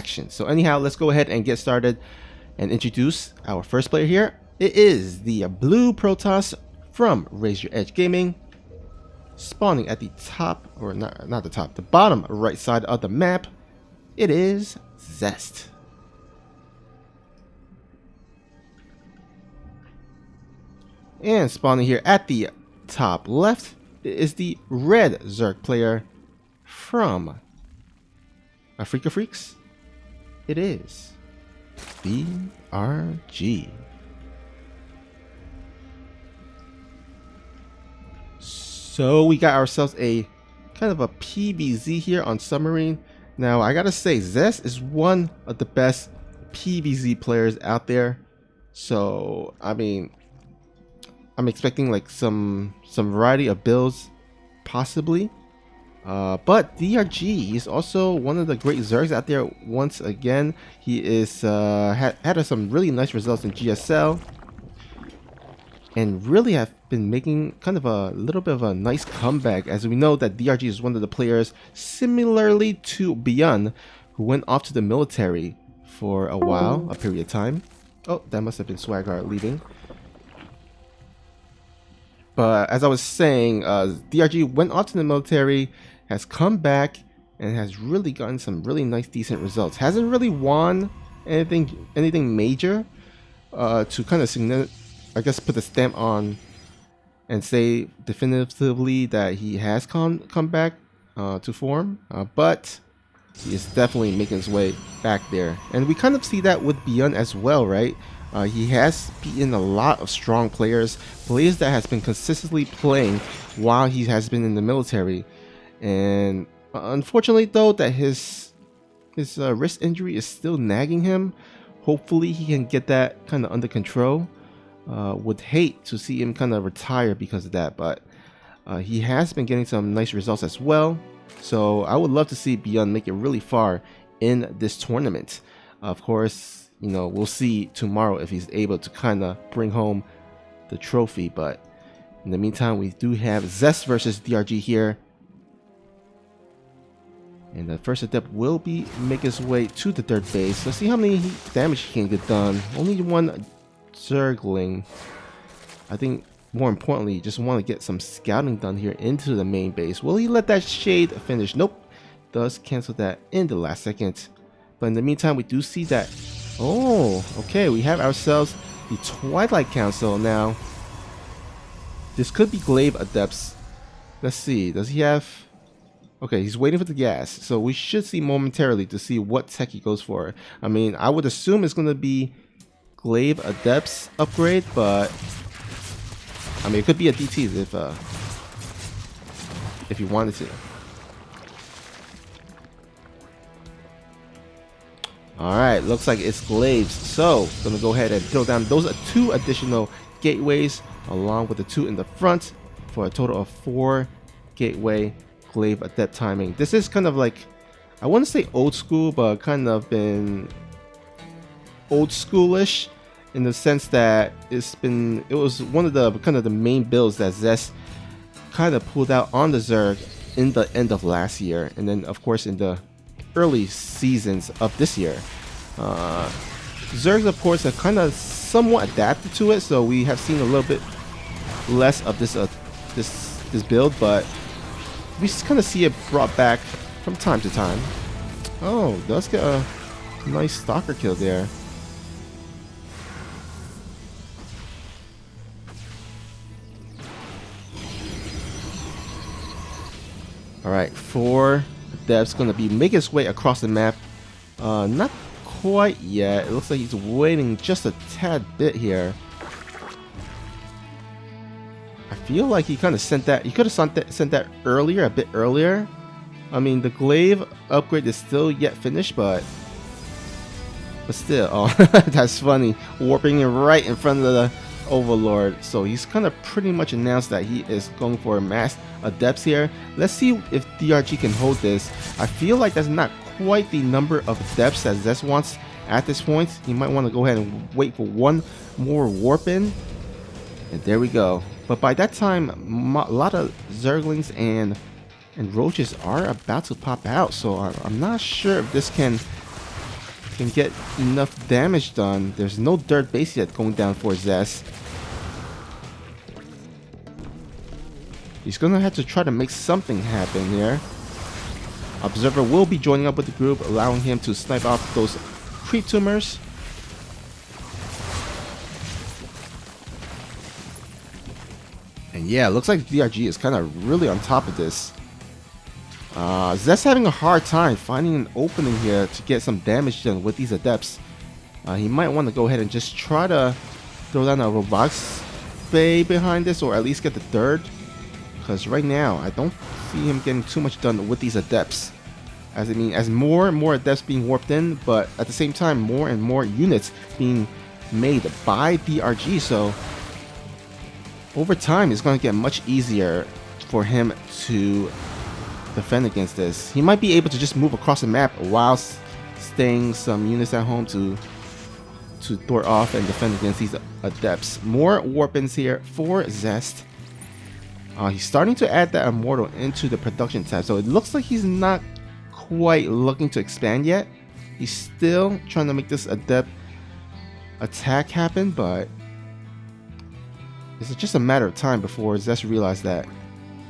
action. So anyhow, let's go ahead and get started and introduce our first player here. It is the blue Protoss from Raise Your Edge Gaming, spawning at the top, or not the top, the bottom right side of the map. It is ZEST. And spawning here at the top left is the red Zerg player from Africa Freaks. It is DRG. So we got ourselves a kind of a PvZ here on submarine. Now I gotta say, ZEST is one of the best PvZ players out there. So I mean, I'm expecting like some variety of builds, possibly. But DRG is also one of the great Zergs out there. Once again, he is had some really nice results in GSL, and really have been making kind of a little bit of a nice comeback, as we know that DRG is one of the players similarly to Beyond, who went off to the military for a while, a period of time. Oh, that must have been Swagart leaving. But as I was saying, DRG went off to the military, has come back, and has really gotten some really nice, decent results. Hasn't really won anything major to kind of, I guess, put the stamp on and say definitively that he has come back to form. But he is definitely making his way back there. And we kind of see that with Beyond as well, right? He has beaten a lot of strong players that has been consistently playing while he has been in the military. And unfortunately though, that his wrist injury is still nagging him. Hopefully he can get that kind of under control. Would hate to see him kind of retire because of that, but he has been getting some nice results as well. So I would love to see Beyond make it really far in this tournament. Of course, you know, we'll see tomorrow if he's able to kind of bring home the trophy. But in the meantime, we do have ZEST versus DRG here. And the first adept will be making his way to the third base. Let's see how many damage he can get done. Only one Zergling. I think more importantly, just want to get some scouting done here into the main base. Will he let that shade finish? Nope. Does cancel that in the last second. But in the meantime, we do see that. Oh, okay. We have ourselves the Twilight Council now. This could be Glaive Adepts. Let's see. Does he have... Okay, he's waiting for the gas. So we should see momentarily to see what tech he goes for. I mean, I would assume it's going to be Glaive Adepts upgrade, but I mean, it could be a DT if you wanted to. Alright, looks like it's Glaives. So, gonna go ahead and throw down those 2 additional gateways along with the 2 in the front for a total of 4 gateway Glaive Adept timing. This is kind of like, I wouldn't say old school, but kind of been old schoolish in the sense that it was one of the kind of the main builds that ZEST kind of pulled out on the Zerg in the end of last year, and then of course in the early seasons of this year. Zergs of course have kind of somewhat adapted to it, so we have seen a little bit less of this build, but we just kind of see it brought back from time to time. Oh, does get a nice stalker kill there. Alright, 4 Dev's gonna be making his way across the map. Not quite yet. It looks like he's waiting just a tad bit here. I feel like he kind of sent that. He could have sent that earlier, a bit earlier. I mean, the Glaive upgrade is still yet finished, but still. Oh, that's funny. Warping it right in front of the Overlord. So he's kind of pretty much announced that he is going for mass adepts here. Let's see if DRG can hold this. I feel like that's not quite the number of adepts that ZEST wants at this point. He might want to go ahead and wait for one more warp in. And there we go. But by that time, a lot of Zerglings and Roaches are about to pop out. So I'm not sure if this can can get enough damage done. There's no dirt base yet going down for ZEST. He's gonna have to try to make something happen here. Observer will be joining up with the group, allowing him to snipe off those creep tumors. And yeah, it looks like DRG is kind of really on top of this. ZEST having a hard time finding an opening here to get some damage done with these adepts. He might want to go ahead and just try to throw down a robotics bay behind this, or at least get the third. Because right now, I don't see him getting too much done with these adepts. As more and more adepts being warped in, but at the same time, more and more units being made by DRG. So over time, it's going to get much easier for him to defend against this. He might be able to just move across the map while staying some units at home to thwart off and defend against these adepts. More warp-ins here for ZEST. He's starting to add that immortal into the production tab, so it looks like he's not quite looking to expand yet. He's still trying to make this adept attack happen, but it's just a matter of time before ZEST realizes that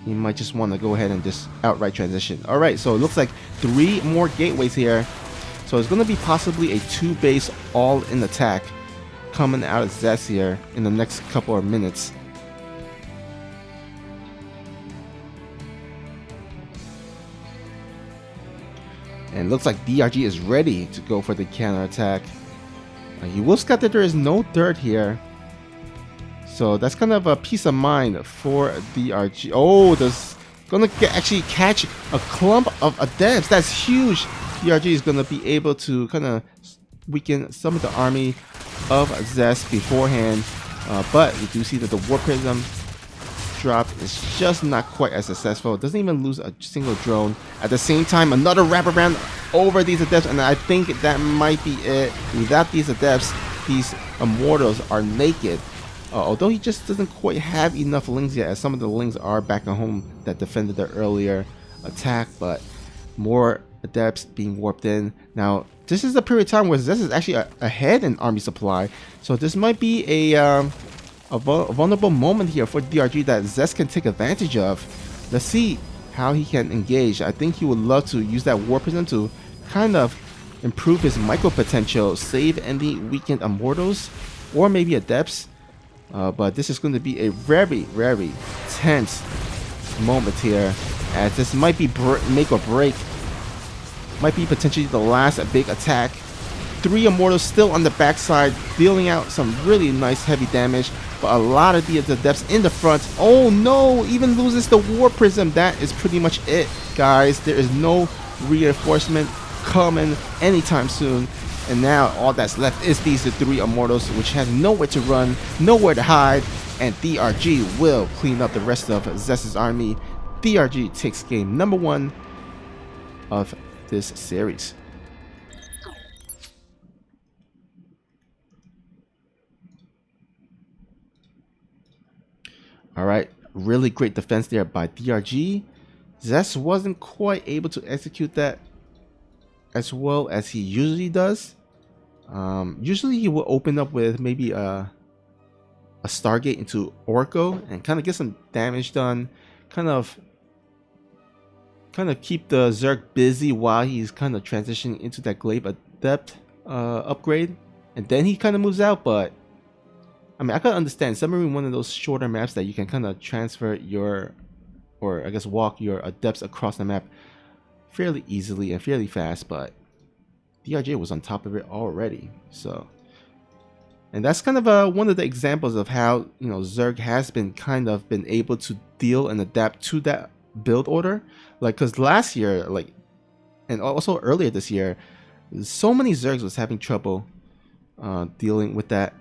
he might just want to go ahead and just outright transition. Alright, so it looks like 3 more gateways here. So it's going to be possibly a 2-base all-in attack coming out of ZEST here in the next couple of minutes. And it looks like DRG is ready to go for the counterattack. You will scout that there is no dirt here. So that's kind of a peace of mind for DRG. Oh, there's gonna actually catch a clump of adepts. That's huge. DRG is gonna be able to kind of weaken some of the army of ZEST beforehand. But we do see that the War Prism drop is just not quite as successful. It doesn't even lose a single drone. At the same time, another wraparound over these adepts, and I think that might be it. Without these adepts, these immortals are naked. Although he just doesn't quite have enough lings yet, as some of the lings are back at home that defended the earlier attack, but more adepts being warped in. Now, this is a period of time where ZEST is actually ahead in army supply, so this might be a vulnerable moment here for DRG that ZEST can take advantage of. Let's see how he can engage. I think he would love to use that War Prism to kind of improve his micro potential, save any weakened immortals, or maybe adepts. But this is going to be a very, very tense moment here, as this might be make or break. Might be potentially the last big attack. 3 immortals still on the backside, dealing out some really nice heavy damage, but a lot of the adepts in the front. Oh no, even loses the War Prism. That is pretty much it, guys. There is no reinforcement coming anytime soon. And now all that's left is these 3 immortals, which has nowhere to run, nowhere to hide, and DRG will clean up the rest of ZEST's army. DRG takes game number 1 of this series. Alright, really great defense there by DRG. ZEST wasn't quite able to execute that as well as he usually does. Usually he will open up with maybe a Stargate into Orko and kind of get some damage done, kind of keep the Zerg busy while he's kind of transitioning into that Glaive Adept upgrade, and then he kind of moves out. But I mean, I can understand submarine, one of those shorter maps that you can kind of transfer your, or I guess walk your adepts across the map fairly easily and fairly fast, but DRG was on top of it already. So, and that's kind of one of the examples of how, you know, Zerg has been able to deal and adapt to that build order. Like, because last year, like, and also earlier this year, so many Zergs was having trouble dealing with that.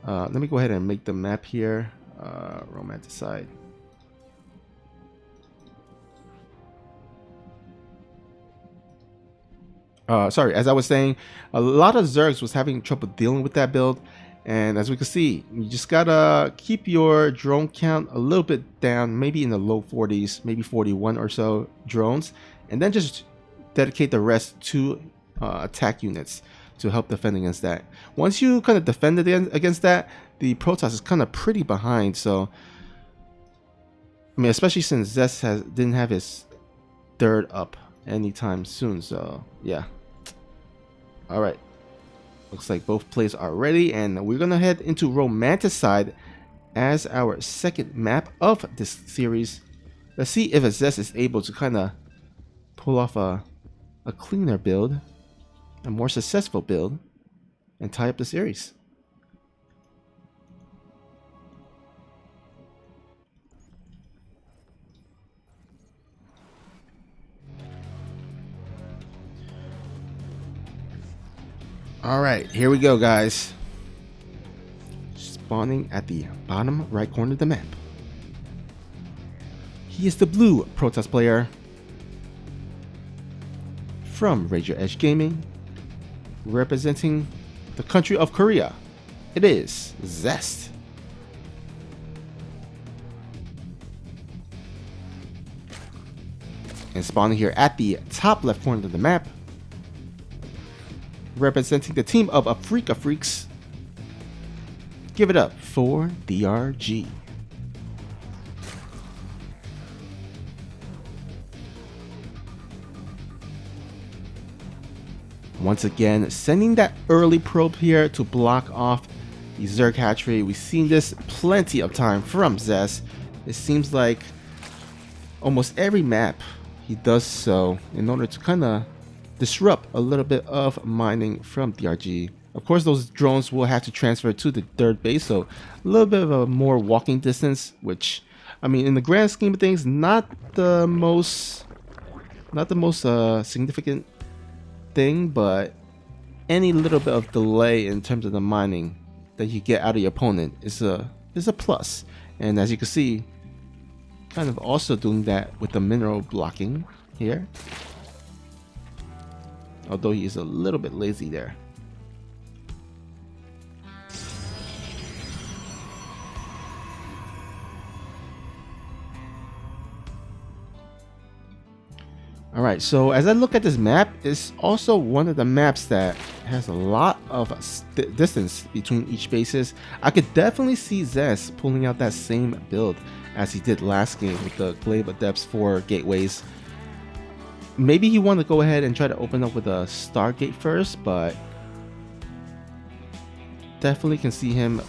Let me go ahead and make the map here. Romanticide. Sorry, as I was saying, a lot of Zergs was having trouble dealing with that build, and as we can see, you just gotta keep your drone count a little bit down, maybe in the low 40s, maybe 41 or so drones, and then just dedicate the rest to attack units to help defend against that. Once you kind of defend against that, the Protoss is kind of pretty behind. So, I mean, especially since ZEST didn't have his third up anytime soon. So, yeah. All right. Looks like both plays are ready, and we're gonna head into Romanticide as our second map of this series. Let's see if ZEST is able to kind of pull off a cleaner build, a more successful build, and tie up the series. Alright, here we go, guys. Spawning at the bottom right corner of the map. He is the blue Protoss player from Razor Edge Gaming, representing the country of Korea. It is ZEST. And spawning here at the top left corner of the map, representing the team of Afrika Freaks. Give it up for DRG. Once again, sending that early probe here to block off the Zerg hatchery. We've seen this plenty of time from ZEST. It seems like almost every map he does so in order to kind of disrupt a little bit of mining from DRG. Of course, those drones will have to transfer to the third base, so a little bit of a more walking distance, which, I mean, in the grand scheme of things, not the most significant thing, but any little bit of delay in terms of the mining that you get out of your opponent is a plus. And as you can see, kind of also doing that with the mineral blocking here, although he is a little bit lazy there. Alright, so as I look at this map, it's also one of the maps that has a lot of distance between each bases. I could definitely see ZEST pulling out that same build as he did last game with the Glaive Adepts 4 gateways. Maybe he wanted to go ahead and try to open up with a Stargate first, but definitely can see him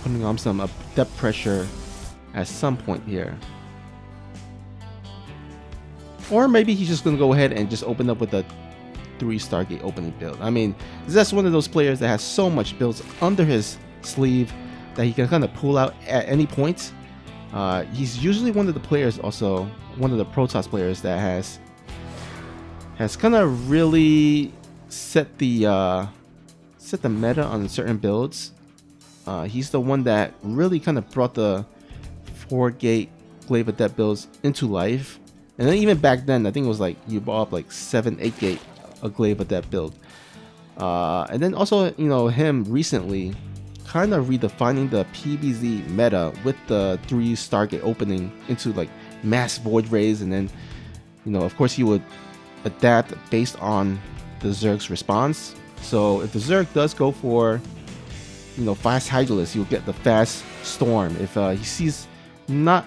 putting on some depth pressure at some point here. Or maybe he's just going to go ahead and just open up with a 3 Stargate opening build. I mean, Zest's one of those players that has so much builds under his sleeve that he can kind of pull out at any point. He's usually one of the players, also one of the Protoss players that has kind of really set the meta on certain builds. He's the one that really kind of brought the 4-gate Glaive Adept builds into life. And then even back then, I think it was like you bought up like 7-8 gate a Glaive Adept build. And then also, you know, him recently kind of redefining the PvZ meta with the 3 Stargate opening into like mass void rays, and then, you know, of course he would adapt based on the Zerg's response. So if the Zerg does go for, you know, fast Hydralisk, he'll get the fast Storm. If he sees not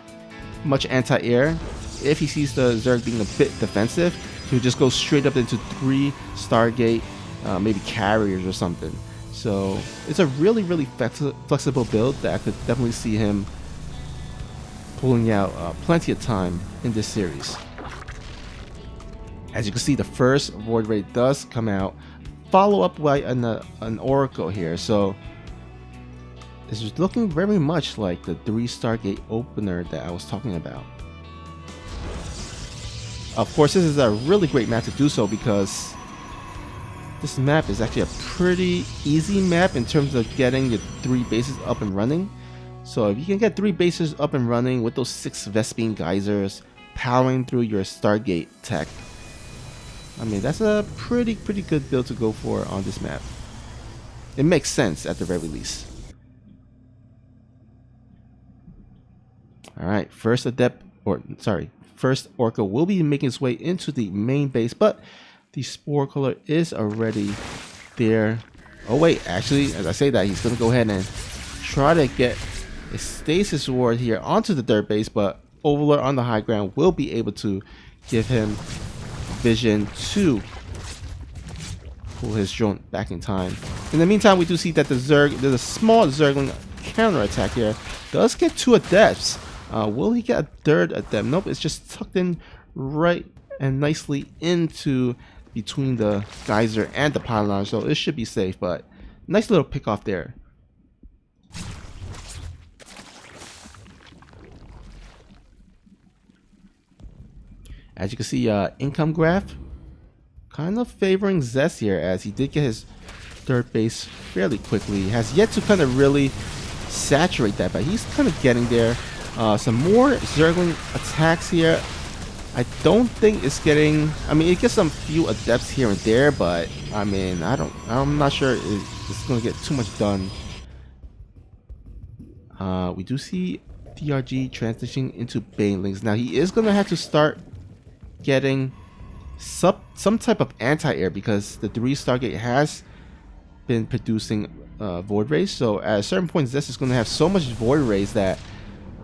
much anti-air, if he sees the Zerg being a bit defensive, he'll just go straight up into 3 Stargate, maybe carriers or something. So it's a really, really flexible build that I could definitely see him pulling out plenty of time in this series. As you can see, the first Void Ray does come out, follow up by an Oracle here. So this is looking very much like the 3 Stargate opener that I was talking about. Of course, this is a really great map to do so because this map is actually a pretty easy map in terms of getting your 3 bases up and running. So if you can get 3 bases up and running with those 6 Vespene geysers powering through your Stargate tech, I mean, that's a pretty good build to go for on this map. It makes sense at the very least. Alright, first Oracle will be making its way into the main base, but the spore color is already there. Oh wait, actually, as I say that, he's gonna go ahead and try to get a stasis ward here onto the dirt base, but Overlord on the high ground will be able to give him vision to pull his drone back in time. In the meantime, we do see that the Zerg, there's a small Zergling counterattack here, does get 2 adepts. Will he get a 3rd adept? Nope, it's just tucked in right and nicely into between the geyser and the pylon, so it should be safe, but nice little pick off there. As you can see, income graph kind of favoring ZEST here, as he did get his 3rd base fairly quickly. He has yet to kind of really saturate that, but he's kind of getting there. Some more Zergling attacks here. I don't think it's getting, I mean, it gets some few adepts here and there, but I mean, I'm not sure it's going to get too much done. We do see DRG transitioning into Banelings. Now he is going to have to start getting some type of anti-air, because the 3 Stargate has been producing void rays. So at a certain point, ZEST is going to have so much void rays that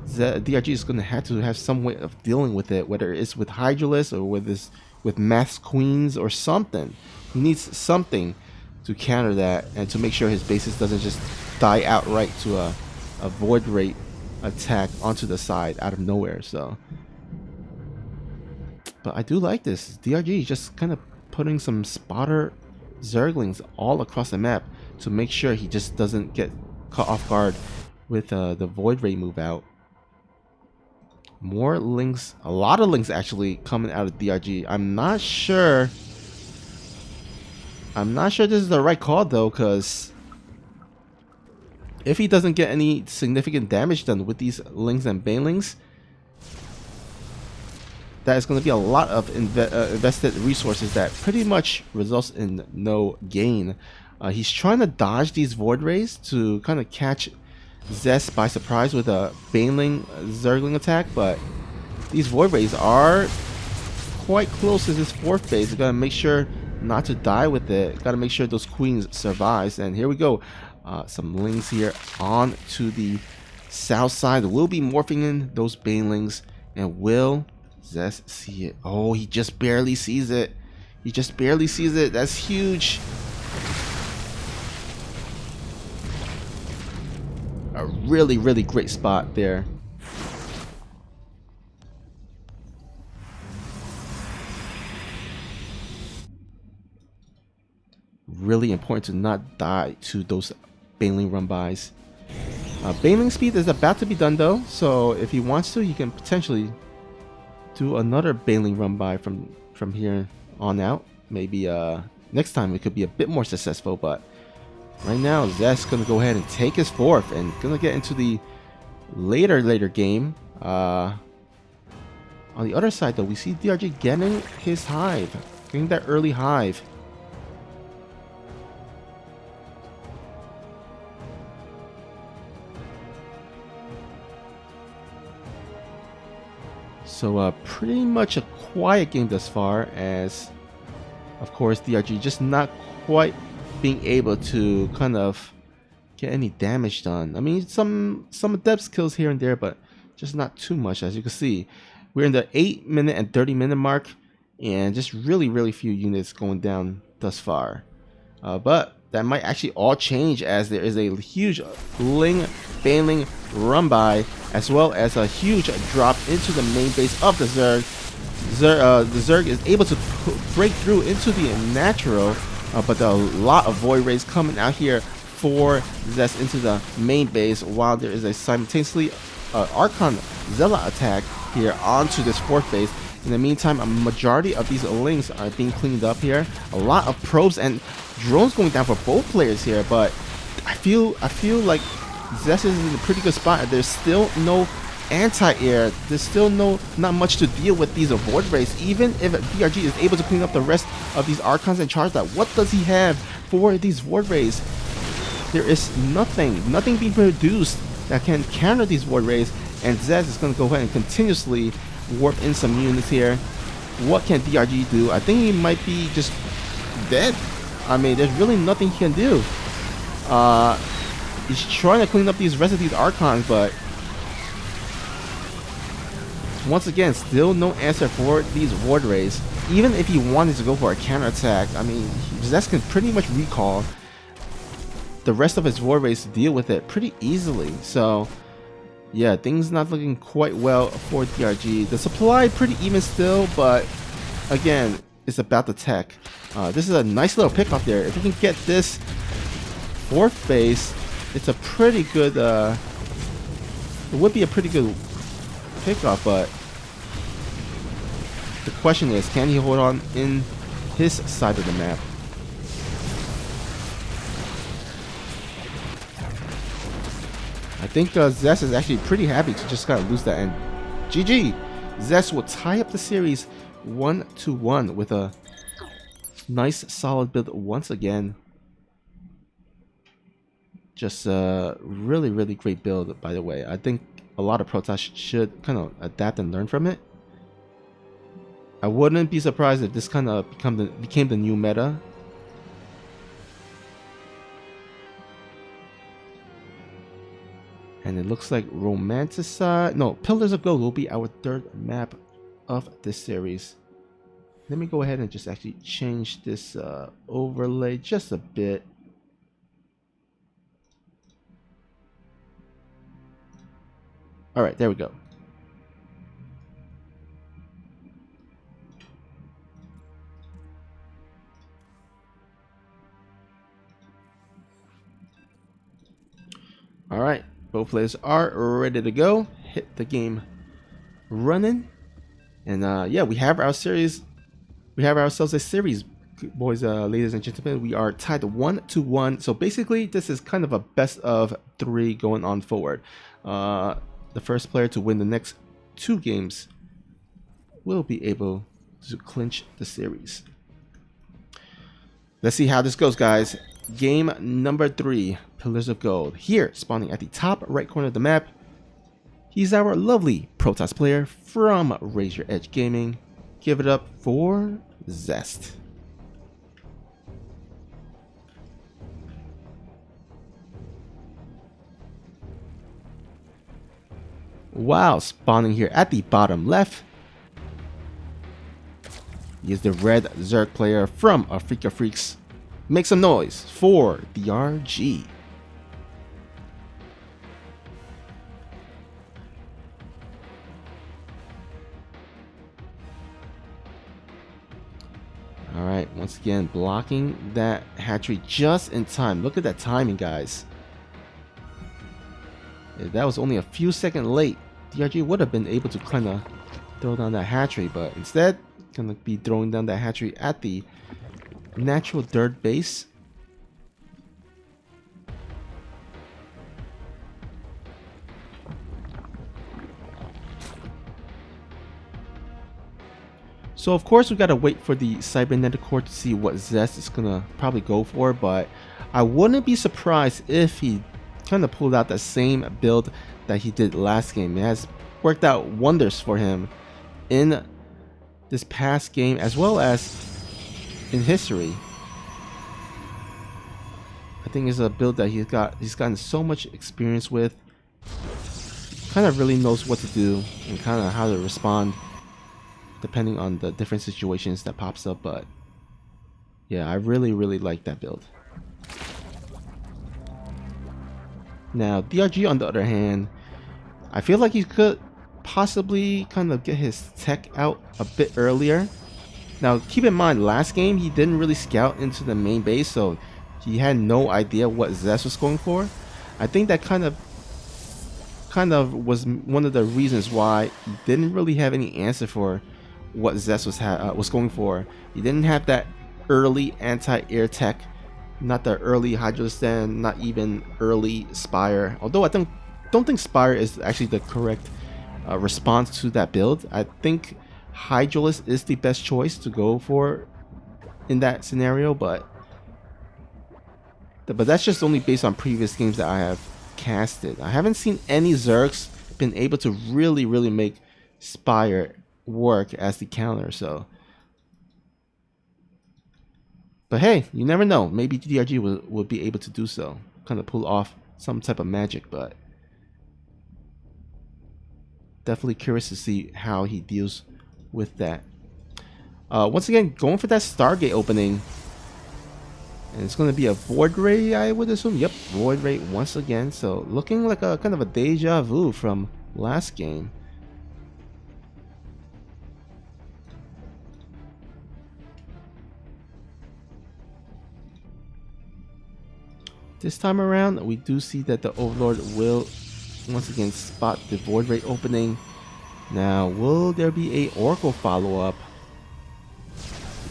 the DRG is going to have some way of dealing with it, whether it's with Hydralisk or with Mass Queens or something. He needs something to counter that and to make sure his bases doesn't just die outright to a void ray attack onto the side out of nowhere. So, but I do like this. DRG just kind of putting some spotter Zerglings all across the map to make sure he just doesn't get caught off guard with the void ray move out. More links, a lot of links actually coming out of DRG. I'm not sure this is the right call though, because if he doesn't get any significant damage done with these links and banelings, that is going to be a lot of invested resources that pretty much results in no gain. He's trying to dodge these void rays to kind of catch ZEST by surprise with a Baneling Zergling attack, but these void rays are quite close to his 4th base. You gotta make sure not to die with it. Gotta make sure those queens survives. And here we go. Some links here on to the south side. We'll be morphing in those Banelings, and will ZEST see it? Oh, he just barely sees it. He just barely sees it. That's huge. A really, really great spot there. Really important to not die to those Baneling run-bys. Baneling speed is about to be done though, so if he wants to, he can potentially do another Baneling run-by from here on out. Maybe next time it could be a bit more successful, but right now, ZEST's gonna go ahead and take his 4th and gonna get into the later game. On the other side though, we see DRG getting his hive, getting that early hive. So pretty much a quiet game thus far, as of course DRG just not quite being able to kind of get any damage done. I mean, some depth kills here and there, but just not too much. As you can see, we're in the 8-minute and 30-minute mark, and just really few units going down thus far. But that might actually all change, as there is a huge Baneling run by, as well as a huge drop into the main base of the Zerg. The Zerg is able to break through into the natural, but a lot of void rays coming out here for ZEST into the main base, while there is a simultaneously Archon Zealot attack here onto this 4th base. In the meantime, a majority of these links are being cleaned up here. A lot of probes and drones going down for both players here, but I feel like ZEST is in a pretty good spot. There's still no anti-air. There's still not much to deal with these void rays. Even if DRG is able to clean up the rest of these Archons and charge that, what does he have for these void rays? There is nothing being produced that can counter these void rays, and ZEST is going to go ahead and continuously warp in some units here. what can DRG do? I think he might be just dead. I mean, there's really nothing he can do. He's trying to clean up these rest of these Archons, but once again, still no answer for these Ward Rays. Even if he wanted to go for a counterattack, I mean, ZEST can pretty much recall the rest of his Ward Rays to deal with it pretty easily. So, yeah, things not looking quite well for DRG. The supply pretty even still, but again, it's about the tech. This is a nice little pick off there. If you can get this 4th base, it's a pretty good, it would be a pretty good pickoff, but the question is, can he hold on in his side of the map? I think ZEST is actually pretty happy to just kind of lose that, and GG! ZEST will tie up the series 1-1 with a nice solid build once again. Just a really great build, by the way. I think a lot of Protoss should kind of adapt and learn from it. I wouldn't be surprised if this kind of became the new meta. And it looks like Romanticide, no, Pillars of Gold will be our 3rd map of this series. Let me go ahead and just actually change this overlay just a bit. Alright, there we go. Alright, both players are ready to go. Hit the game running. And yeah, we have our series. We have ourselves a series, boys, ladies and gentlemen. We are tied 1-1. So basically, this is kind of a best of 3 going on forward. The first player to win the next 2 games will be able to clinch the series. Let's see how this goes, guys. Game number 3, Pillars of Gold. Here, spawning at the top right corner of the map, he's our lovely Protoss player from Raise Your Edge Gaming. Give it up for ZEST. Wow, spawning here at the bottom left, he is the red Zerg player from Afrika Freaks. Make some noise for DRG. Alright, once again, blocking that hatchery just in time. Look at that timing, guys. If that was only a few seconds late, DRG would have been able to kind of throw down that hatchery, but instead, gonna be throwing down that hatchery at the natural dirt base. So of course we gotta wait for the cybernetic core to see what ZEST is gonna probably go for, but I wouldn't be surprised if he kind of pulled out the same build that he did last game. It has worked out wonders for him in this past game as well as in history. I think it's a build that he's gotten so much experience with. Kind of really knows what to do and kind of how to respond depending on the different situations that pops up. But yeah, I really like that build. Now DRG on the other hand, I feel like he could possibly kind of get his tech out a bit earlier. Now keep in mind, last game he didn't really scout into the main base, so he had no idea what ZEST was going for. I think that kind of was one of the reasons why he didn't really have any answer for what ZEST was going for. He didn't have that early anti-air tech, not the early Hydrostand, not even early Spire. Although I don't think Spire is actually the correct response to that build. I think Hydralisk is the best choice to go for in that scenario, but that's just only based on previous games that I have casted. I haven't seen any Zergs been able to really make Spire work as the counter. So, but hey, you never know. Maybe DRG will be able to do so, kind of pull off some type of magic. But definitely curious to see how he deals with that. Once again, going for that Stargate opening. And it's going to be a Void Ray, I would assume. Yep, Void Ray once again. So looking like a kind of a deja vu from last game. This time around, we do see that the Overlord will once again spot the Void Ray opening. Now, will there be a Oracle follow-up?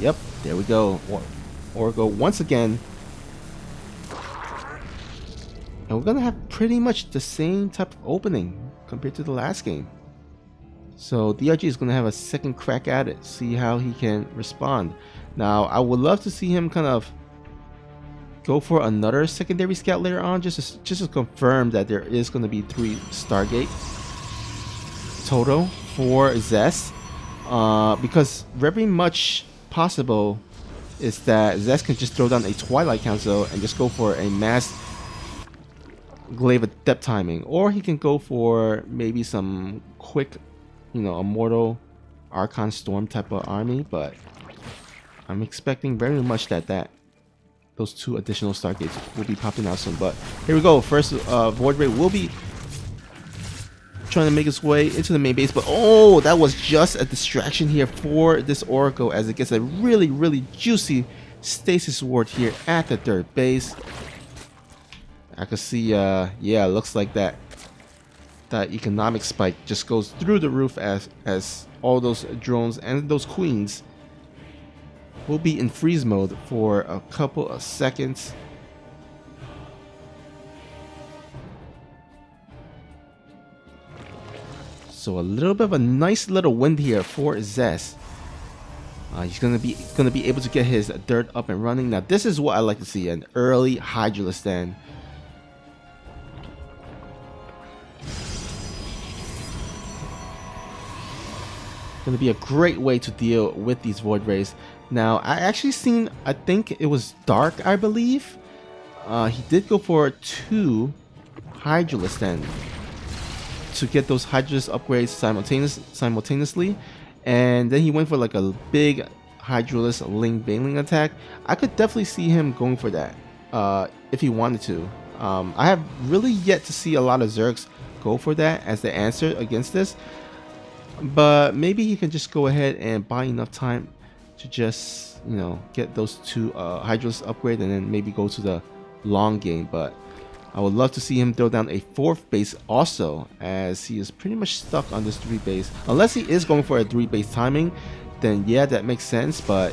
Yep, there we go. Oracle once again. And we're going to have pretty much the same type of opening compared to the last game. So DRG is going to have a second crack at it, see how he can respond. Now, I would love to see him kind of go for another secondary scout later on, just to confirm that there is going to be 3 Stargate total for ZEST. Because very much possible is that ZEST can just throw down a Twilight Council and just go for a mass glaive of depth timing, or he can go for maybe some quick, Immortal Archon Storm type of army. But I'm expecting very much that those 2 additional Stargates will be popping out soon. But here we go. First, Void Ray will be trying to make its way into the main base. But oh, that was just a distraction here for this Oracle, as it gets a really, really juicy Stasis Ward here at the 3rd base. I can see, yeah, looks like that economic spike just goes through the roof as all those drones and those queens will be in freeze mode for a couple of seconds. So a little bit of a nice little win here for ZEST. He's gonna be able to get his dirt up and running. Now this is what I like to see, an early Hydralisk stand. Gonna be a great way to deal with these Void Rays. Now, I actually seen, I think it was Dark, I believe. He did go for 2 Hydralisk then to get those Hydralisk upgrades simultaneously. And then he went for like a big Hydralisk Ling Bailing attack. I could definitely see him going for that if he wanted to. I have really yet to see a lot of Zergs go for that as the answer against this. But maybe he can just go ahead and buy enough time to just, get those 2 Hydralisk upgrade and then maybe go to the long game. But I would love to see him throw down a 4th base also, as he is pretty much stuck on this 3 base. Unless he is going for a 3 base timing, then yeah, that makes sense. But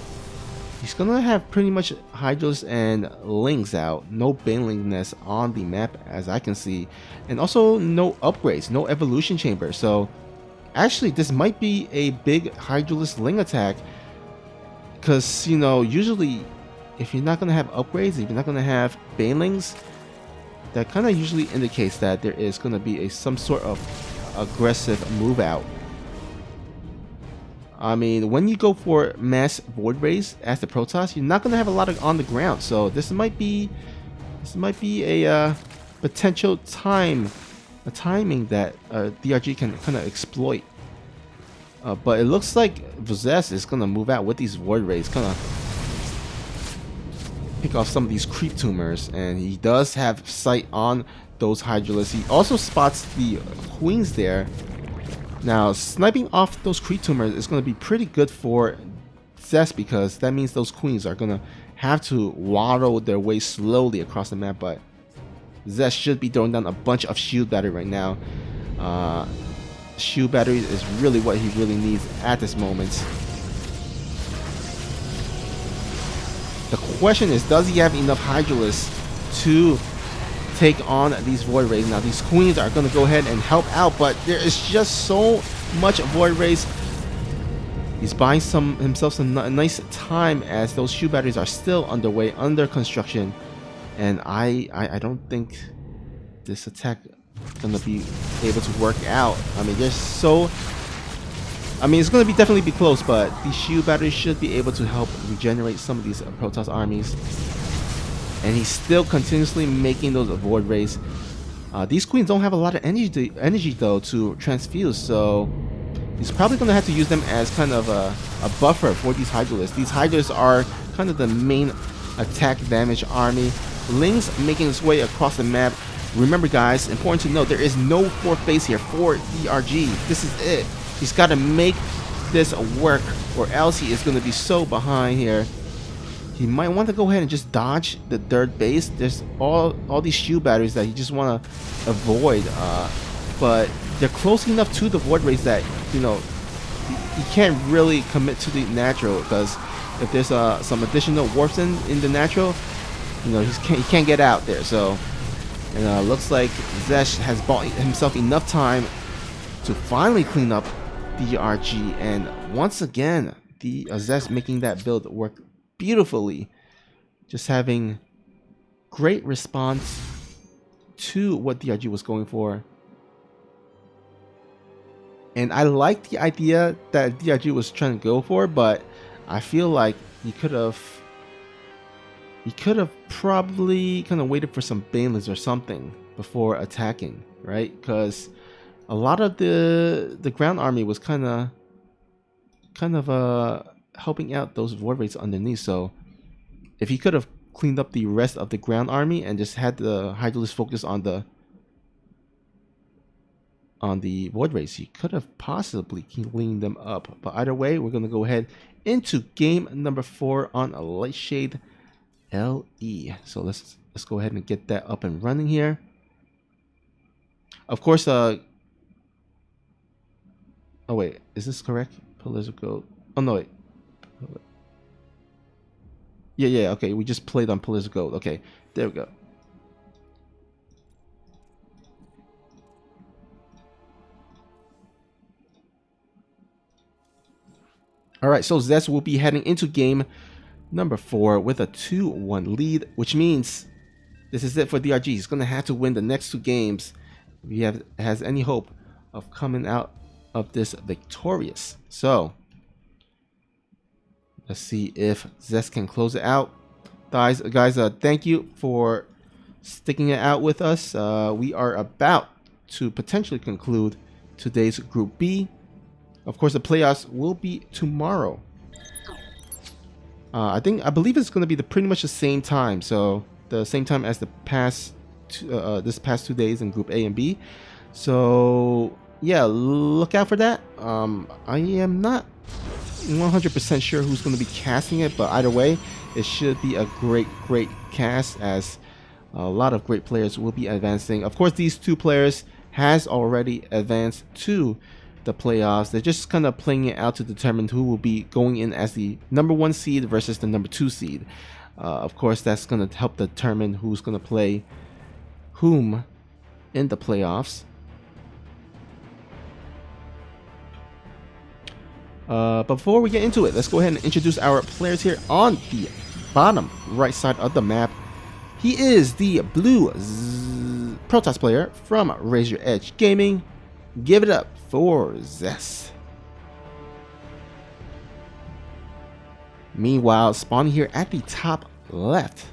he's gonna have pretty much Hydralisk and Lings out, no Baneling Nest on the map as I can see, and also no upgrades, no evolution chamber. So actually, this might be a big Hydralisk Ling attack, because, usually if you're not going to have upgrades, if you're not going to have Banelings, that kind of usually indicates that there is going to be some sort of aggressive move out. I mean, when you go for mass Void Rays as the Protoss, you're not going to have a lot of on the ground. So this might be a potential timing that DRG can kind of exploit. But it looks like ZEST is going to move out with these Void Rays, kind of pick off some of these creep tumors. And he does have sight on those Hydralisks. He also spots the queens there. Now, sniping off those creep tumors is going to be pretty good for ZEST, because that means those queens are going to have to waddle their way slowly across the map. But ZEST should be throwing down a bunch of shield battery right now. Shield battery is really what he really needs at this moment. The question is, does he have enough Hydralisks to take on these Void Rays? Now, these queens are going to go ahead and help out, but there is just so much Void Rays. He's buying himself some nice time, as those shield batteries are still underway, under construction. And I don't think this attack gonna be able to work out. I mean, there's so I mean, it's going to be definitely be close, but these shield batteries should be able to help regenerate some of these Protoss armies. And he's still continuously making those void rays. These queens don't have a lot of energy though to transfuse, so he's probably going to have to use them as kind of a buffer for these Hydralisks. These Hydralisks are kind of the main attack damage army. Ling's making his way across the map. Remember guys, important to note, there is no fourth base here for DRG. This is it. He's got to make this work or else he is going to be so behind here. He might want to go ahead and just dodge the third base. There's all these shield batteries that you just want to avoid, but they're close enough to the void rays that, you know, you can't really commit to the natural, because if there's some additional warps in the natural, you know, he can't get out there. So, and looks like ZEST has bought himself enough time to finally clean up DRG, and once again, the ZEST making that build work beautifully, just having great response to what DRG was going for. And I like the idea that DRG was trying to go for, but I feel like he could have probably kind of waited for some baneless or something before attacking, right? Because a lot of the ground army was kind of helping out those void rays underneath. So if he could have cleaned up the rest of the ground army and just had the Hydralisk focus on the void rays, he could have possibly cleaned them up. But either way, we're going to go ahead into game number 4 on a Lightshade LE. So let's go ahead and get that up and running here. Of course, oh wait, is this correct? Political. Oh no, wait. Yeah, okay, we just played on Political Gold. Okay, there we go. Alright, so ZEST will be heading into game number 4 with a 2-1 lead, which means this is it for DRG. He's going to have to win the next 2 games if he has any hope of coming out of this victorious. So let's see if ZEST can close it out. Guys, thank you for sticking it out with us. We are about to potentially conclude today's Group B. Of course, the playoffs will be tomorrow. I believe it's going to be pretty much the same time. So the same time as the past this past 2 days in Group A and B. So yeah, look out for that. I am not 100% sure who's going to be casting it, but either way, it should be a great cast, as a lot of great players will be advancing. Of course, these 2 players has already advanced to the playoffs. They're just kind of playing it out to determine who will be going in as the number 1 seed versus the number 2 seed. Of course, that's going to help determine who's going to play whom in the playoffs. But before we get into it, let's go ahead and introduce our players here on the bottom right side of the map. He is the blue Protoss player from Razor Edge Gaming. Give it up for ZEST. Meanwhile, spawning here at the top left,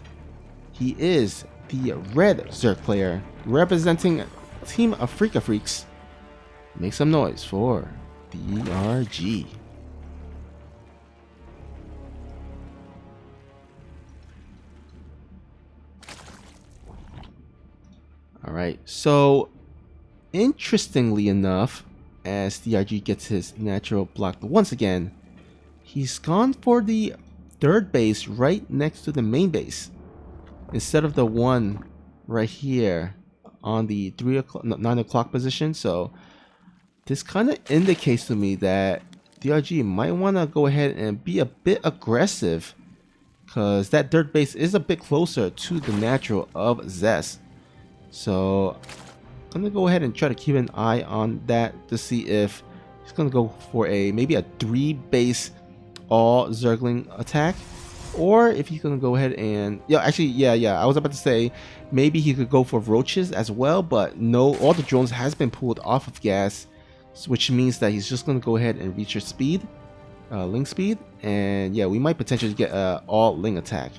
he is the red Zerg player representing Team Africa Freaks. Make some noise for DRG. Alright, so interestingly enough, as DRG gets his natural blocked once again, he's gone for the third base right next to the main base instead of the one right here on the 9 o'clock position. So this kind of indicates to me that DRG might want to go ahead and be a bit aggressive, because that third base is a bit closer to the natural of ZEST. So I'm gonna go ahead and try to keep an eye on that to see if he's gonna go for maybe a 3 base all Zergling attack, or if he's gonna go ahead and I was about to say maybe he could go for roaches as well, but no, all the drones has been pulled off of gas, which means that he's just going to go ahead and reach your speed, Ling speed, and yeah, we might potentially get all Ling attack.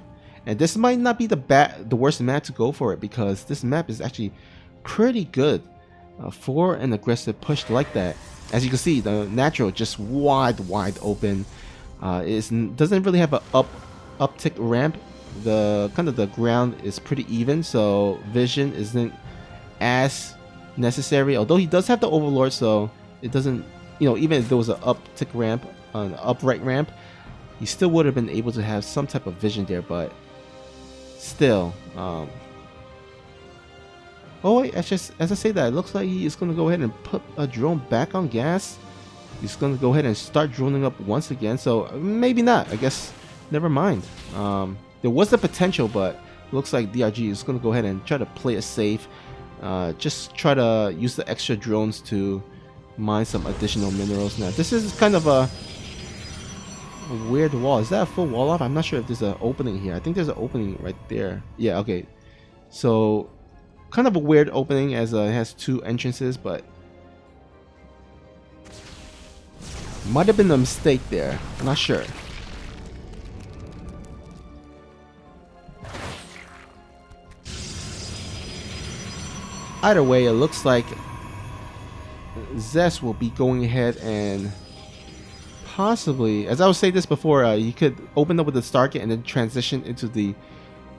And this might not be the worst map to go for it, because this map is actually pretty good for an aggressive push like that. As you can see, the natural just wide open. It doesn't really have an uptick ramp. The ground is pretty even, so vision isn't as necessary. Although he does have the overlord, so it doesn't, even if there was an uptick ramp, an upright ramp, he still would have been able to have some type of vision there. But still, oh wait, as I say that, it looks like he is going to go ahead and put a drone back on gas. He's going to go ahead and start droning up once again, so maybe not. I guess, never mind. There was the potential, but it looks like DRG is going to go ahead and try to play it safe. Just try to use the extra drones to mine some additional minerals. Now, this is kind of a weird wall. Is that a full wall off? I'm not sure if there's an opening here. I think there's an opening right there. Yeah, okay. So, kind of a weird opening, as it has two entrances, but might have been a mistake there. I'm not sure. Either way, it looks like ZEST will be going ahead and possibly, as I was saying this before, you could open up with the Stargate and then transition into the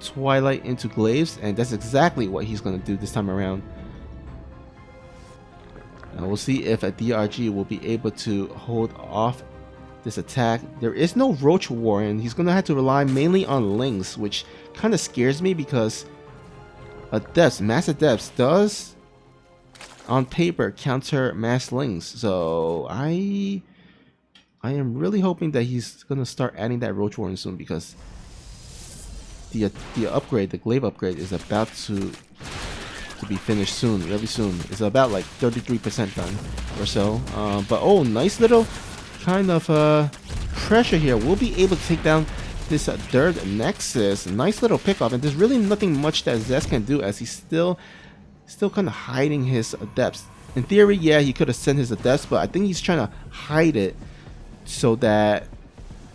Twilight into Glaives, and that's exactly what he's going to do this time around. We'll see if a DRG will be able to hold off this attack. There is no Roach Warren. He's going to have to rely mainly on Lings, which kind of scares me, because Mass Adepts does, on paper, counter Mass Lings. So I am really hoping that he's going to start adding that Roach Warren soon, because the upgrade, the Glaive upgrade, is about to be finished soon, really soon. It's about like 33% done or so. But oh, nice little kind of pressure here. We'll be able to take down this third Nexus. Nice little pickoff, and there's really nothing much that ZEST can do, as he's still kind of hiding his Adepts. In theory, yeah, he could have sent his Adepts, but I think he's trying to hide it so that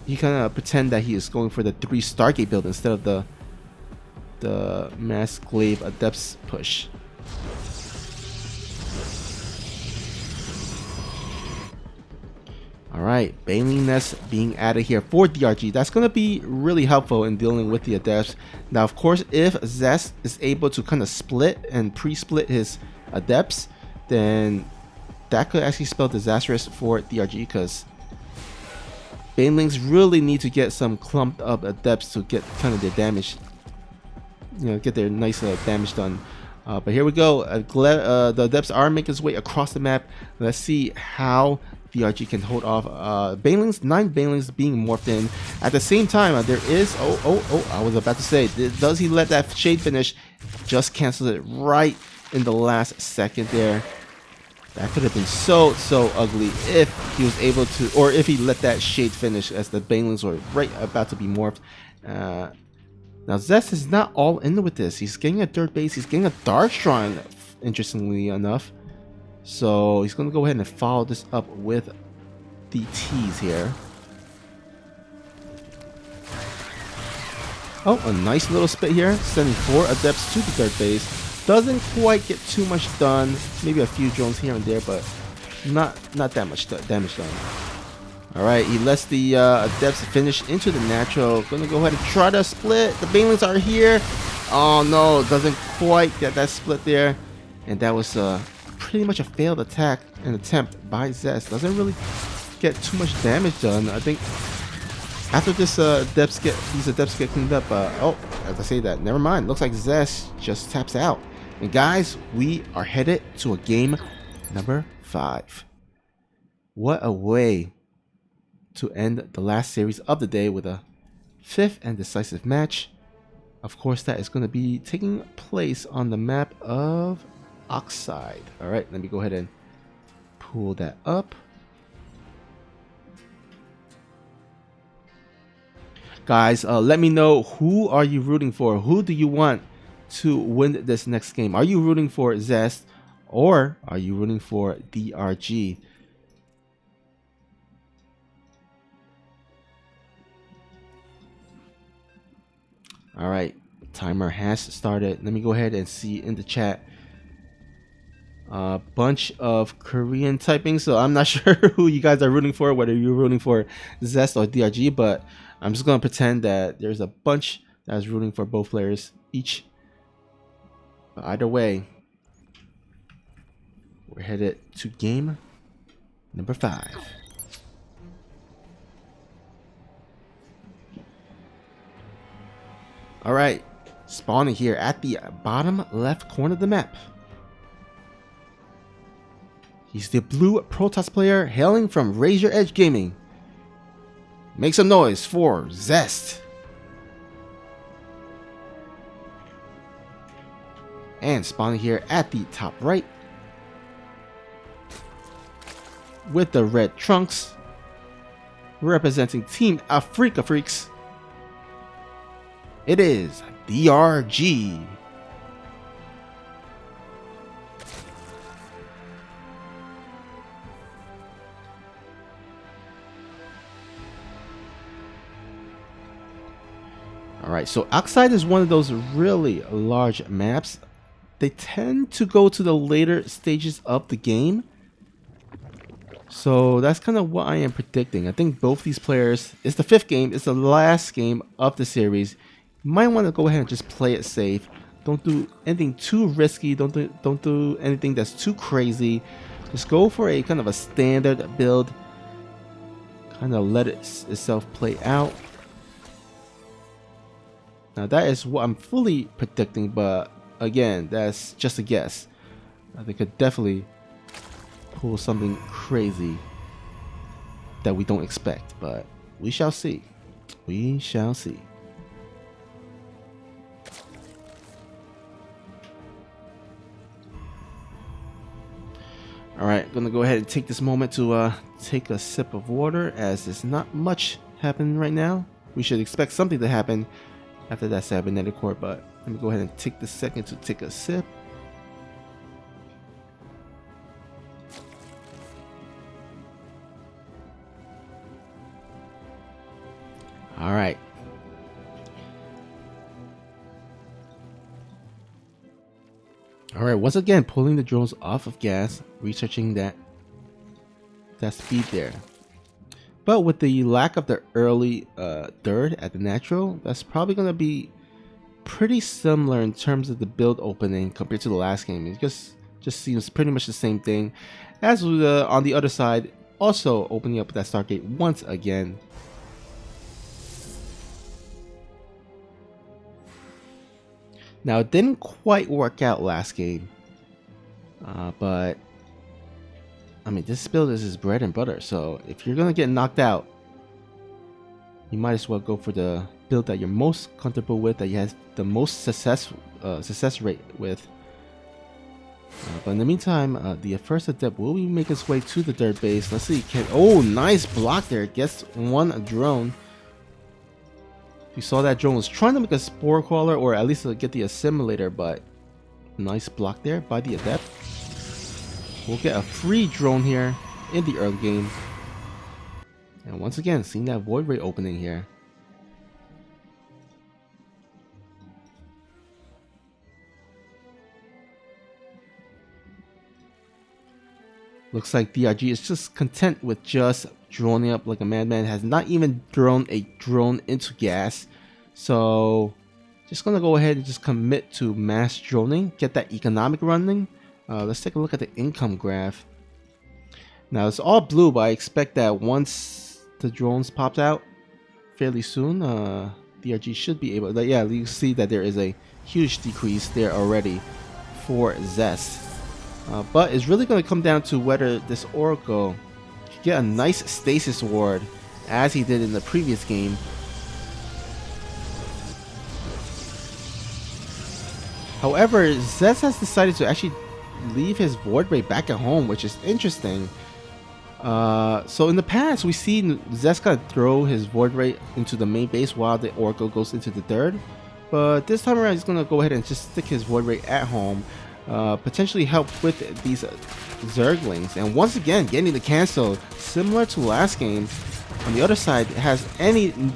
he kind of pretend that he is going for the 3 Stargate build instead of the Mass Glaive Adepts push. Alright, Baneling Nest being added here for DRG. That's going to be really helpful in dealing with the Adepts. Now, of course, if ZEST is able to kind of split and pre-split his Adepts, then that could actually spell disastrous for DRG, because Banelings really need to get some clumped up Adepts to get kind of their damage, get their nice damage done. But here we go. The Adepts are making his way across the map. Let's see how DRG can hold off 9 Banelings being morphed in. At the same time, there is, I was about to say, does he let that shade finish? Just cancel it right in the last second there. That could have been so ugly if he was able to, or if he let that shade finish, as the Banelings were right about to be morphed. Now ZEST is not all in with this. He's getting a third base. He's getting a Dark Shrine, interestingly enough. So he's going to go ahead and follow this up with DTs here. Oh, a nice little spit here, sending 4 Adepts to the third base. Doesn't quite get too much done. Maybe a few drones here and there, but not that much damage done. Alright, he lets the Adepts finish into the natural. Gonna go ahead and try to split. The Banelings are here. Oh no, doesn't quite get that split there. And that was pretty much a failed attack and attempt by ZEST. Doesn't really get too much damage done. I think after this these Adepts get cleaned up, oh, as I say that, never mind. Looks like ZEST just taps out. And guys, we are headed to a game number 5. What a way to end the last series of the day with a 5th and decisive match. Of course, that is going to be taking place on the map of Oxide. Alright, let me go ahead and pull that up. Guys, let me know, who are you rooting for? Who do you want to win this next game? Are you rooting for ZEST, or are you rooting for DRG? All right, timer has started. Let me go ahead and see in the chat a bunch of Korean typing, so I'm not sure who you guys are rooting for, whether you're rooting for ZEST or DRG, but I'm just gonna pretend that there's a bunch that's rooting for both players each. But either way, we're headed to game number 5. All right, spawning here at the bottom left corner of the map. He's the blue Protoss player hailing from Razor Edge Gaming. Make some noise for ZEST. And spawning here at the top right with the red trunks, representing Team Africa Freaks, it is DRG. Alright, so Oxide is one of those really large maps. They tend to go to the later stages of the game. So that's kind of what I am predicting. I think both these players, it's the 5th game, it's the last game of the series. You might want to go ahead and just play it safe. Don't do anything too risky, don't do anything that's too crazy. Just go for a kind of a standard build. Kind of let itself play out. Now that is what I'm fully predicting, but again, that's just a guess. They could definitely pull something crazy that we don't expect, but we shall see. We shall see. Alright, gonna go ahead and take this moment to take a sip of water, as there's not much happening right now. We should expect something to happen after that cybernetic core, but let me go ahead and take this second to take a sip. Alright. Alright, once again, pulling the drones off of gas, researching that speed there. But with the lack of the early third at the natural, that's probably going to be pretty similar in terms of the build opening compared to the last game. It just seems pretty much the same thing as with, on the other side, also opening up that Stargate once again. Now, it didn't quite work out last game, but I mean, this build is his bread and butter, so if you're gonna get knocked out, you might as well go for the build that you're most comfortable with, that you have the most success rate with. But in the meantime, the first adept will make his way to the third base. Let's see, oh, nice block there, gets one drone. You saw that drone was trying to make a spore crawler, or at least get the assimilator, but nice block there by the adept. We'll get a free drone here in the early game. And once again, seeing that void ray opening here. Looks like DRG is just content with just droning up like a madman. Has not even thrown a drone into gas. So just gonna go ahead and just commit to mass droning. Get that economic running. Let's take a look at the income graph. Now it's all blue, but I expect that once the drones popped out fairly soon, DRG should be able to, yeah, you see that there is a huge decrease there already for ZEST. But it's really going to come down to whether this Oracle can get a nice stasis ward as he did in the previous game. However, ZEST has decided to actually leave his void ray back at home, which is interesting. So in the past, we've seen ZEST kind of throw his void ray into the main base while the Oracle goes into the third. But this time around, he's going to go ahead and just stick his void ray at home. Potentially help with these Zerglings, and once again getting the cancel similar to last game. On the other side, it has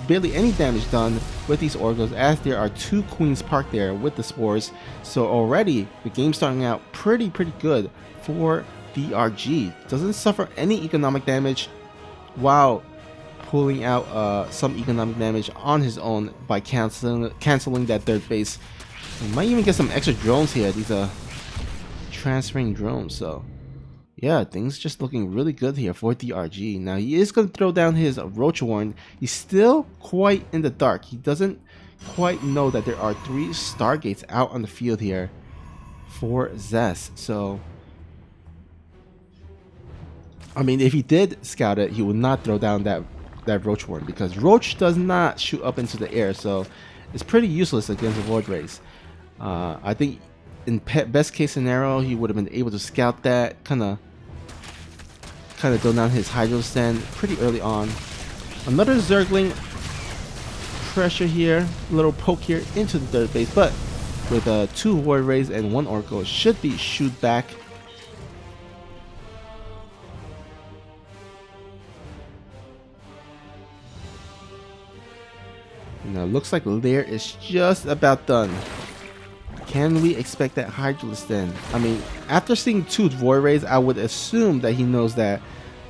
barely any damage done with these Oracles, as there are 2 queens parked there with the spores. So already the game's starting out pretty good for DRG. Doesn't suffer any economic damage while pulling out some economic damage on his own by canceling that third base. We might even get some extra drones here. These are transferring drones, so yeah, things just looking really good here for DRG. Now he is going to throw down his Roach Warren. He's still quite in the dark. He doesn't quite know that there are 3 Stargates out on the field here for ZEST. So I mean, if he did scout it, he would not throw down that Roach Warren, because Roach does not shoot up into the air, so it's pretty useless against a Void Rays. I think in best case scenario, he would have been able to scout that, kind of throw down his Hydro Stand pretty early on. Another Zergling pressure here, a little poke here into the third base, but with 2 Void Rays and 1 Oracle, should be shoot back. Now looks like Lair is just about done. Can we expect that Hydralisk then? I mean, after seeing 2 Void Rays, I would assume that he knows that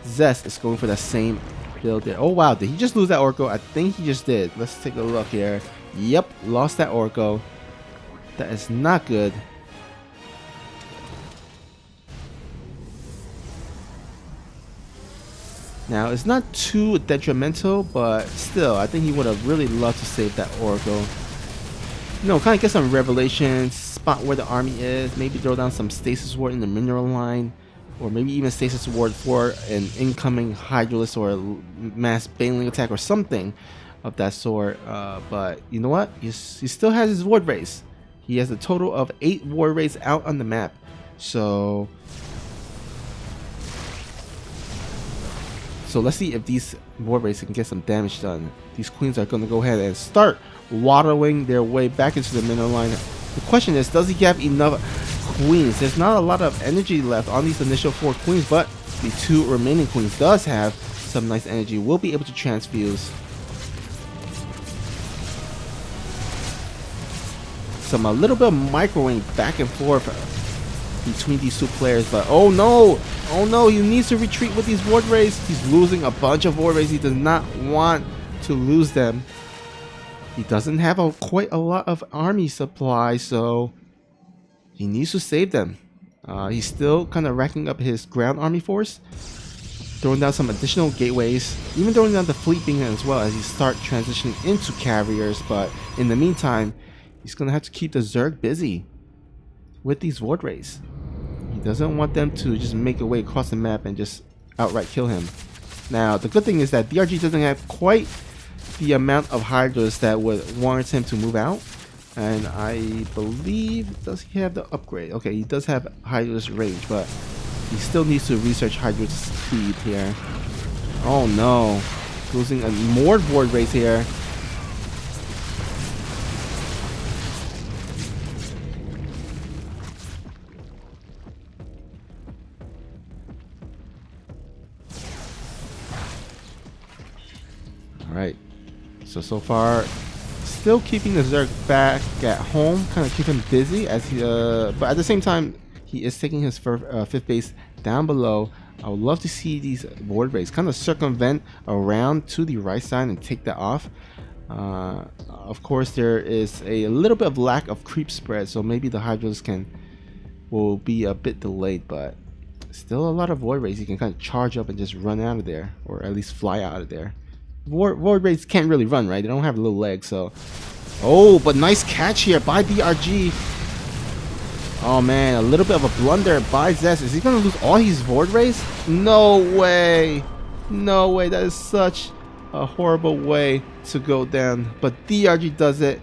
ZEST is going for the same build there. Oh wow, did he just lose that Oracle? I think he just did. Let's take a look here. Yep, lost that Oracle. That is not good. Now, it's not too detrimental, but still, I think he would have really loved to save that Oracle. You know, kind of get some revelations, spot where the army is, maybe throw down some Stasis Ward in the mineral line, or maybe even Stasis Ward for an incoming Hydralisk or a mass Baneling attack or something of that sort. But you know what? He still has his Void Rays. He has a total of 8 Void Rays out on the map. So let's see if these Void Rays can get some damage done. These queens are going to go ahead and start waddling their way back into the mineral line. The question is, does he have enough queens? There's not a lot of energy left on these initial 4 queens, but the 2 remaining queens does have some nice energy. We'll be able to transfuse. A little bit of microwave back and forth between these 2 players, but oh no, he needs to retreat with these Void Rays. He's losing a bunch of Void Rays. He does not want to lose them. He doesn't have quite a lot of army supply, so he needs to save them. He's still kind of racking up his ground army force, throwing down some additional gateways, even throwing down the fleet beacon as well as he starts transitioning into carriers. But in the meantime, he's gonna have to keep the Zerg busy with these Void Rays. He doesn't want them to just make a way across the map and just outright kill him. Now, the good thing is that DRG doesn't have quite the amount of Hydras that would warrant him to move out. And I believe, does he have the upgrade? Okay, he does have Hydra's range, but he still needs to research Hydra's speed here. Oh no, losing more Void Rays here. Alright, so far still keeping the Zerg back at home, kind of keep him busy as he, but at the same time he is taking his 5th base down below. I would love to see these Void Rays kind of circumvent around to the right side and take that off. Of course, there is a little bit of lack of creep spread, so maybe the Hydras will be a bit delayed, but still a lot of Void Rays. You can kind of charge up and just run out of there, or at least fly out of there. Void Rays can't really run, right? They don't have little legs, so. Oh, but nice catch here by DRG. Oh man, a little bit of a blunder by ZEST. Is he gonna lose all his Void Rays? No way. No way. That is such a horrible way to go down. But DRG does it.